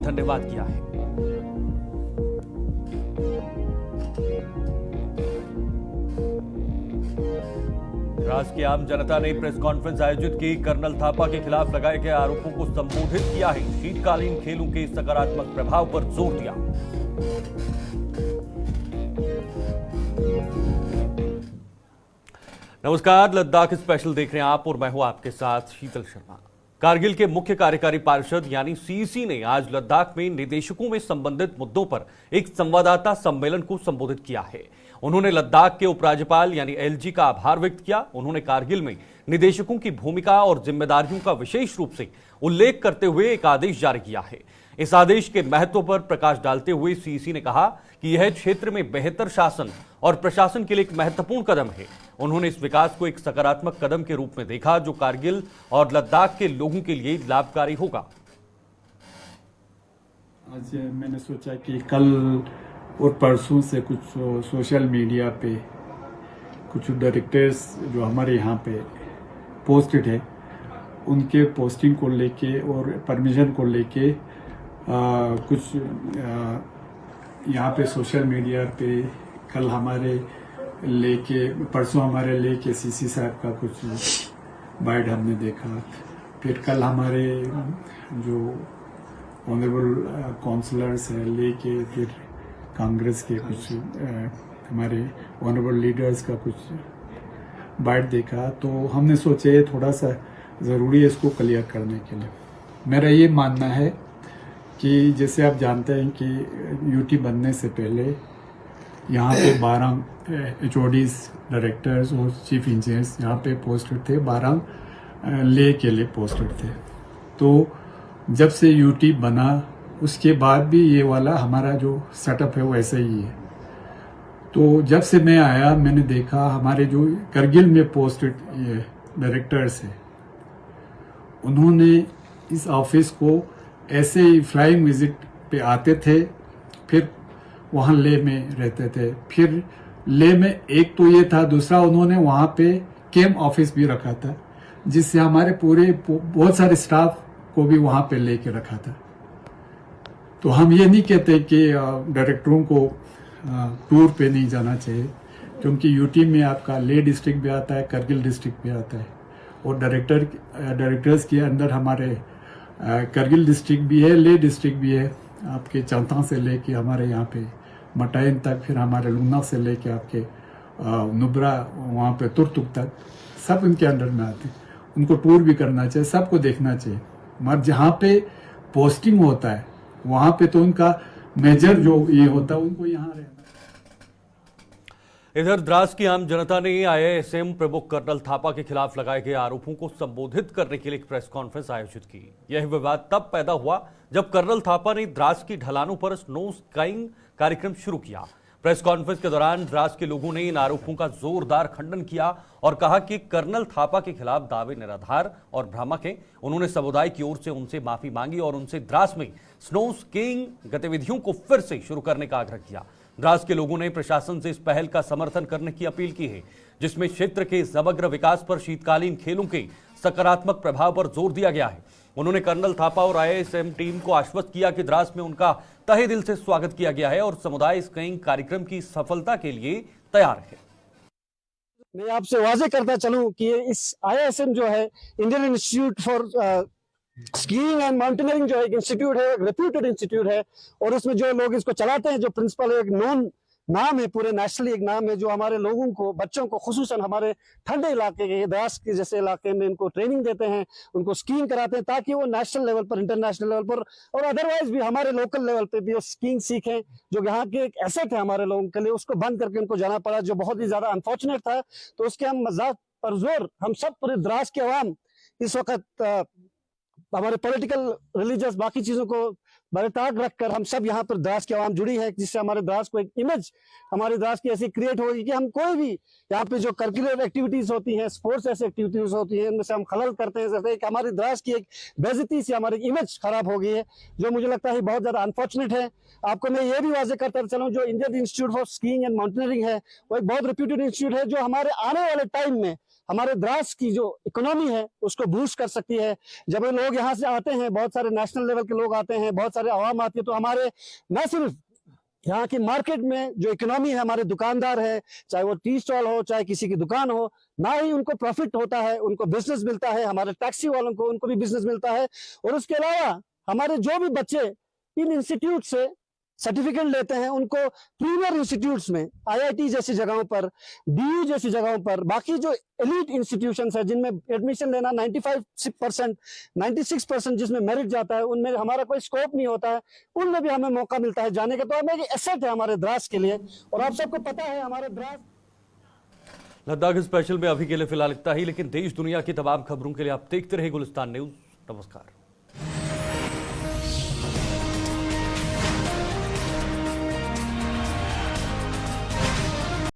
धन्यवाद किया है। द्रास की आम जनता ने प्रेस कॉन्फ्रेंस आयोजित की। कर्नल थापा के खिलाफ लगाए गए आरोपों को संबोधित किया है। शीतकालीन खेलों के सकारात्मक प्रभाव पर जोर दिया। नमस्कार, लद्दाख स्पेशल देख रहे हैं आप और मैं हूं आपके साथ शीतल शर्मा। कारगिल के मुख्य कार्यकारी पार्षद यानी सीईसी ने आज लद्दाख में निदेशकों में संबंधित मुद्दों पर एक संवाददाता सम्मेलन को संबोधित किया है। उन्होंने लद्दाख के उपराज्यपाल यानी एलजी का आभार व्यक्त किया। उन्होंने कारगिल में निदेशकों की भूमिका और जिम्मेदारियों का विशेष रूप से उल्लेख करते हुए एक आदेश जारी किया है। इस आदेश के महत्व पर प्रकाश डालते हुए सीईसी ने कहा कि यह क्षेत्र में बेहतर शासन और प्रशासन के लिए एक महत्वपूर्ण कदम है। उन्होंने इस विकास को एक सकारात्मक कदम के रूप में देखा जो कारगिल और लद्दाख के लोगों के लिए लाभकारी होगा। आज मैंने सोचा कि कल और परसों से कुछ सोशल मीडिया पे कुछ डायरेक्टर्स जो हमारे यहाँ पे पोस्टेड है उनके पोस्टिंग को लेके और परमिशन को लेके कुछ यहाँ पे सोशल मीडिया पे कल हमारे लेके परसों हमारे लेके सीसी साहब का कुछ बाइट हमने देखा। फिर कल हमारे जो ऑनरेबल काउंसलर्स है लेके फिर कांग्रेस के कुछ हमारे ऑनरेबल लीडर्स का कुछ बाइट देखा। तो हमने सोचे थोड़ा सा ज़रूरी है इसको क्लियर करने के लिए। मेरा ये मानना है कि जैसे आप जानते हैं कि यूटी बनने से पहले यहाँ पे 12 एचओडीज डायरेक्टर्स और चीफ इंजीनियर्स यहाँ पे पोस्टेड थे, 12 ले के लिए पोस्टेड थे। तो जब से यूटी बना उसके बाद भी ये वाला हमारा जो सेटअप है वो ऐसा ही है। तो जब से मैं आया मैंने देखा हमारे जो करगिल में पोस्टेड ये डायरेक्टर्स हैं उन्होंने इस ऑफिस को ऐसे ही फ्लाइंग विजिट पे आते थे, फिर वहाँ ले में रहते थे। फिर ले में एक तो ये था, दूसरा उन्होंने वहाँ पे कैंप ऑफिस भी रखा था जिससे हमारे पूरे बहुत सारे स्टाफ को भी वहाँ पे लेके रखा था। तो हम ये नहीं कहते कि डायरेक्टरों को टूर पे नहीं जाना चाहिए, क्योंकि यूटी में आपका ले डिस्ट्रिक्ट भी आता है, करगिल डिस्ट्रिक्ट भी आता है और डायरेक्टर्स के अंदर हमारे करगिल डिस्ट्रिक्ट भी है, ले डिस्ट्रिक्ट भी है, आपके चंता से लेके हमारे यहाँ पे मटाइन तक, फिर हमारे लुना से लेके आपके नुब्रा वहाँ पे तुर्तुक तक सब उनके अंडर में आते हैं। उनको टूर भी करना चाहिए, सबको देखना चाहिए। मगर जहाँ पे पोस्टिंग होता है वहाँ पे तो उनका मेजर जो ये होता है उनको यहाँ रहना। इधर द्रास की आम जनता ने आईएएसएम प्रमुख कर्नल थापा के खिलाफ लगाए गए आरोपों को संबोधित करने के लिए एक प्रेस कॉन्फ्रेंस आयोजित की। यह विवाद तब पैदा हुआ जब कर्नल थापा ने द्रास की ढलानों पर स्नो स्काइंग कार्यक्रम शुरू किया। प्रेस कॉन्फ्रेंस के दौरान द्रास के लोगों ने इन आरोपों का जोरदार खंडन किया और कहा कि कर्नल थापा के खिलाफ दावे निराधार और भ्रामक हैं। उन्होंने समुदाय की ओर से उनसे माफी मांगी और उनसे द्रास में स्नो स्कीइंग गतिविधियों को फिर से शुरू करने का आग्रह किया। द्रास के लोगों ने प्रशासन से इस पहल का समर्थन करने की अपील की है, जिसमें क्षेत्र के समग्र विकास पर शीतकालीन खेलों के सकारात्मक प्रभाव पर जोर दिया गया है। उन्होंने कर्नल थापा और आईएएसएम टीम को आश्वस्त किया कि द्रास में उनका तहे दिल से स्वागत किया गया है और समुदाय स्कीइंग कार्यक्रम की सफलता के लिए तैयार है। मैं आपसे वाजे करता चलूं कि इस आईएएसएम जो है Indian institute for skiing and mountaineering जो है एक इंस्टीट्यूट है, एक रेप्यूटेड इंस्टीट्यूट है और उसमें जो लोग इसको चलाते हैं, जो प्रिंसिपल एक नोन नाम है, पूरे नेशनली एक नाम है, जो हमारे लोगों को, बच्चों को, खुसूसन हमारे ठंडे इलाके के द्रास के जैसे इलाके में इनको ट्रेनिंग देते हैं, उनको स्कीइंग कराते हैं ताकि वो नेशनल लेवल पर, इंटरनेशनल लेवल पर और अदरवाइज भी हमारे लोकल लेवल पे भी वो स्कीइंग सीखें। जो यहाँ के एक एसेट है हमारे लोगों के लिए, उसको बंद करके उनको जाना पड़ा, जो बहुत ही ज्यादा अनफॉर्चुनेट था। तो उसके हम मजाक पर जोर हम सब पूरे द्रास के अवाम इस वक्त हमारे पॉलिटिकल, रिलीजियस, बाकी चीजों को बरताक रखकर हम सब यहाँ पर द्रास की आवाम जुड़ी है, जिससे हमारे द्रास को एक इमेज हमारे द्रास की ऐसी क्रिएट होगी कि हम कोई भी यहाँ पे जो करिकुलर एक्टिविटीज होती हैं, स्पोर्ट्स ऐसी एक्टिविटीज होती हैं, इनमें से हम खलल करते हैं, जैसे कि हमारी द्रास की एक बेइज्जती से हमारी इमेज खराब हो गई है, जो मुझे लगता है बहुत ज्यादा अनफॉर्चुनेट है। आपको मैं ये भी वाजे करता चलूँ, जो Indian institute for skiing and mountaineering है वो एक बहुत रेप्यूटेड इंस्टीट्यूट है, जो हमारे आने वाले टाइम में हमारे द्रास की जो इकोनॉमी है उसको बूस्ट कर सकती है। जब ये लोग यहाँ से आते हैं, बहुत सारे नेशनल लेवल के लोग आते हैं, बहुत सारे आवाम आती है, तो हमारे न सिर्फ यहाँ की मार्केट में जो इकोनॉमी है, हमारे दुकानदार है, चाहे वो टी स्टॉल हो, चाहे किसी की दुकान हो, ना ही उनको प्रॉफिट होता है, उनको बिजनेस मिलता है, हमारे टैक्सी वालों को उनको भी बिजनेस मिलता है। और उसके अलावा हमारे जो भी बच्चे इन इंस्टीट्यूट से सर्टिफिकेट लेते हैं, उनको प्रीमियर इंस्टीट्यूट्स में, आईआईटी जैसी जगहों पर, डीयू जैसी जगहों पर, बाकी जो एलीट इंस्टीट्यूशंस है जिनमें एडमिशन लेना 95% 96% जिसमें मेरिट जाता है, उनमें हमारा कोई स्कोप नहीं होता है, उनमें भी हमें मौका मिलता है जाने का। तो हमें एसेट है हमारे द्रास के लिए। और आप सबको पता है हमारे द्रास लद्दाख स्पेशल में अभी के लिए फिलहाल इतना ही, लेकिन देश दुनिया की तमाम खबरों के लिए आप देखते रहे गुलिस्तान न्यूज। नमस्कार।